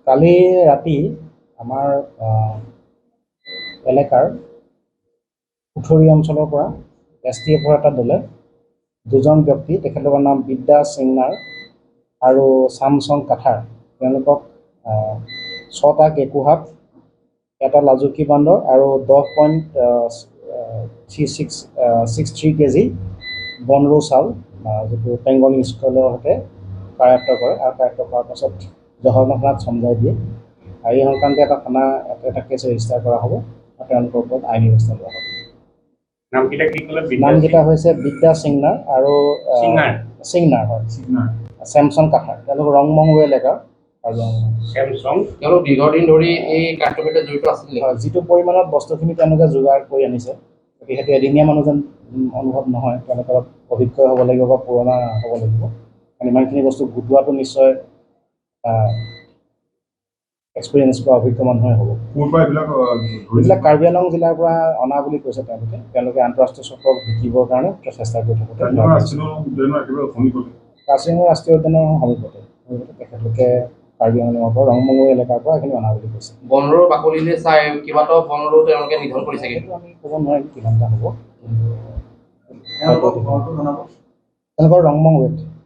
কালি ৰাতি আমাৰ এলেকাৰ পুথুৰী অঞ্চলৰ পৰা STFৰ এটা দলে দুজন ব্যক্তি, তেখেতলোকৰ নাম বিদ্যা সিংনাৰ আৰু চামচং কাঠাৰ, তেওঁলোকক 6টা কেঁকুসাপ, এটা লাজুকী বান্দৰ আৰু 10.63 কেজি বনৰৌ চাউল, যিটো বেংগলী স্কুলৰ সৈতে কাৰায়ত্ব কৰে, আৰু কাৰায়ত্ব কৰাৰ পাছত জহৰগাঁও থানাত চমজাই দিয়ে। আৰু এই সংক্ৰান্তে এটা কেছ ৰেজিষ্টাৰ কৰা হ'ব আৰু তেওঁলোকৰ ওপৰত আইনী ব্যৱস্থা লোৱা হ'ব। নামকেইটা হৈছে বিদ্যা সিংনাৰ আৰু সিংনাৰ হয়, চেমচং কাঠাৰ। তেওঁলোক ৰংমংগৈ এলেকাৰ। তেওঁলোক দীৰ্ঘদিন ধৰি এই কাৰ্যৰ সৈতে জড়িত আছিল। যিটো পৰিমাণত বস্তুখিনি তেওঁলোকে যোগাৰ কৰি আনিছে, গতিকে সেইটো এদিনীয়া মানুহ যেন অনুভৱ নহয়। তেওঁলোকৰ অভিজ্ঞ হ'ব লাগিব বা পুৰণা হ'ব লাগিব, কাৰণ ইমানখিনি বস্তু গোটোৱাটো নিশ্চয় এক্সপিৰিয়েঞ্চ বা অভিজ্ঞ মানুহে হ'ব। এইবিলাক কাৰ্বি আংলং জিলাৰ পৰা অনা বুলি কৈছে তেওঁলোকে আন্তঃৰাষ্ট্ৰীয় চক্ৰক বিকিবৰ কাৰণে চেষ্টা কৰি থাকোঁতে কাজিৰঙা ৰাষ্ট্ৰীয় উদ্যানৰ সমীপতে তেখেতলোকে কাৰ্বি আংলঙৰ পৰা ৰংমংগৈ এলেকাৰ পৰা এইখিনি অনা বুলি কৈছে। বনৰৌৰ বাকলিলৈ চাই কেইবাটাও বনৰৌ তেওঁলোকে নিধন কৰিছে, কিন্তু আমি ক'ব নোৱাৰিম কিমানটা হ'ব, কিন্তু তেওঁলোকৰ ৰংমংগৈত